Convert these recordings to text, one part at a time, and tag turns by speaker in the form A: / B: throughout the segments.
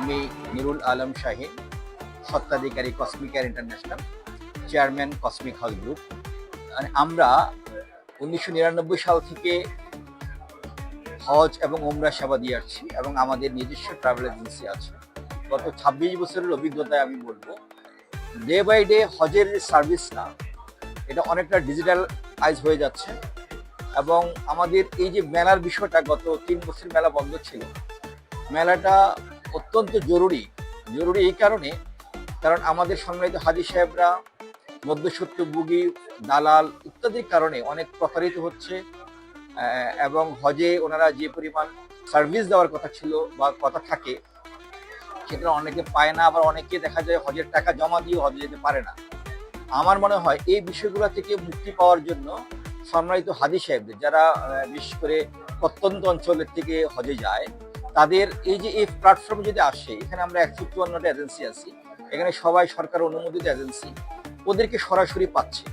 A: আমি নুরুল আলম শাহীন, স্বত্বাধিকারী cosmic care international, chairman cosmic house group. আমরা 1999 সাল থেকে হজ এবং ওমরা সেবা দিয়ে আসছি এবং আমাদের নিজস্ব ট্রাভেল এজেন্সি আছে। গত 26 বছরের অভিজ্ঞতায় আমি বলবো, ডে বাই ডে হজের যে সার্ভিসটা, এটা অনেকটা ডিজিটালাইজ হয়ে যাচ্ছে। এবং আমাদের এই যে মেলার বিষয়টা, গত 3 বছর মেলা বন্ধ ছিল। মেলাটা অত্যন্ত জরুরি এই কারণ আমাদের সম্মানিত হাজী সাহেবরা মধ্যস্বত্বভোগী, দালাল ইত্যাদির কারণে অনেক প্রতারিত হচ্ছে। এবং হজে ওনারা যে পরিমাণ সার্ভিস দেওয়ার কথা ছিল বা কথা থাকে, সেটা অনেকে পায় না। আবার অনেকে দেখা যায় হজের টাকা জমা দিয়ে হজে যেতে পারে না। আমার মনে হয় এই বিষয়গুলো থেকে মুক্তি পাওয়ার জন্য সম্মানিত হাজী সাহেবদের, যারা বিশেষ করে প্রত্যন্ত অঞ্চলের থেকে হজে যায়, তাদের এই যে এই প্ল্যাটফর্ম যদি আসে, এখানে আমরা 154টা এজেন্সি আছি, এখানে সবাই সরকার অনুমোদিত এজেন্সি, ওদেরকে সরাসরি পাচ্ছে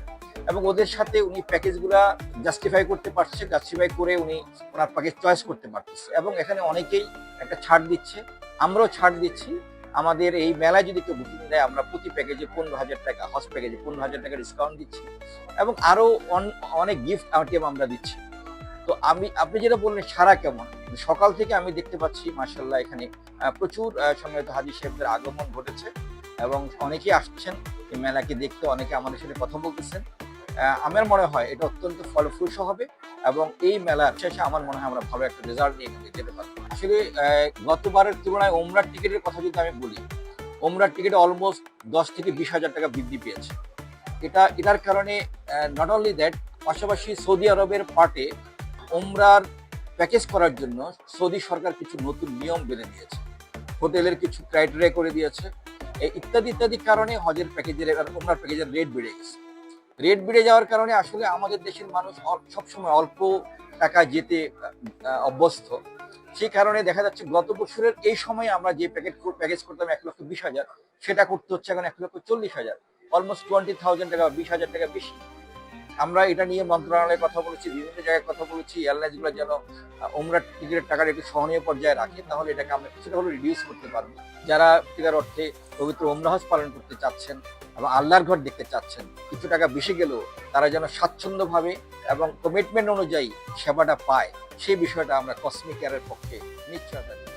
A: এবং ওদের সাথে উনি প্যাকেজগুলা জাস্টিফাই করতে পারছে, জাস্টিফাই করে উনি ওনার প্যাকেজ চয়েস করতে পারতেছে। এবং এখানে অনেকেই একটা ছাড় দিচ্ছে, আমরাও ছাড় দিচ্ছি। আমাদের এই মেলায় যদি কেউ বুকিং দেয়, আমরা প্রতি প্যাকেজে 15,000 টাকা, হজ প্যাকেজে 15,000 টাকা ডিসকাউন্ট দিচ্ছি এবং আরো অনেক গিফট আইটেম আমরা দিচ্ছি। তো আপনি যেটা বললেন সারা কেমন, সকাল থেকে আমি দেখতে পাচ্ছি মাশাআল্লাহ এখানে প্রচুর সম্মানিত হাজী সাহেবদের আগমন ঘটেছে এবং অনেকেই আসছেন এই মেলাকে দেখতে, অনেকে আমাদের সাথে কথা বলতেছেন। আমার মনে হয় এটা অত্যন্ত ফলপ্রসূ হবে এবং এই মেলার শেষে আমার মনে হয় আমরা ভালো একটা রেজাল্ট নিয়ে যেতে পারবো। আসলে গতবারের তুলনায় ওমরার টিকিটের কথা যদি আমি বলি, ওমরার টিকিটে অলমোস্ট 10 থেকে 20,000 টাকা বৃদ্ধি পেয়েছে। এটার কারণে নট অনলি দ্যাট, পাশাপাশি সৌদি আরবের পার্টে ওমরার প্যাকেজ করার জন্য সৌদি সরকার কিছু নতুন নিয়ম বেঁধে দিয়েছে, হোটেলের কিছু ক্রাইটেরিয়া করে দিয়েছে, ইত্যাদি কারণে হজের প্যাকেজের, ওমরার প্যাকেজের রেট বেড়ে গেছে। রেট বেড়ে যাওয়ার কারণে আসলে আমাদের দেশের মানুষ সবসময় অল্প টাকা যেতে অভ্যস্ত। সেই কারণে দেখা যাচ্ছে গত বছরের এই সময় আমরা যে প্যাকেজ করতাম 1,20,000, সেটা করতে হচ্ছে এখন 1,40,000, অলমোস্ট 20,000 টাকা, 20,000 টাকা বেশি। আমরা এটা নিয়ে মন্ত্রণালয়ে কথা বলেছি, বিভিন্ন জায়গায় কথা বলেছি, এয়ারলাইন্সগুলো যেন ওমরা টিকিটের টাকার একটু সহনীয় পর্যায়ে রাখে, তাহলে এটাকে আমরা কিছুটা হলে রিডিউস করতে পারবো। যারা সত্যিকার অর্থে পবিত্র ওমরা হজ পালন করতে চাচ্ছেন এবং আল্লাহর ঘর দেখতে চাচ্ছেন, কিছু টাকা বেশি গেলেও তারা যেন স্বাচ্ছন্দ্যভাবে এবং কমিটমেন্ট অনুযায়ী সেবাটা পায়, সেই বিষয়টা আমরা কসমিক কেয়ারের পক্ষে নিশ্চয়তা দিচ্ছি।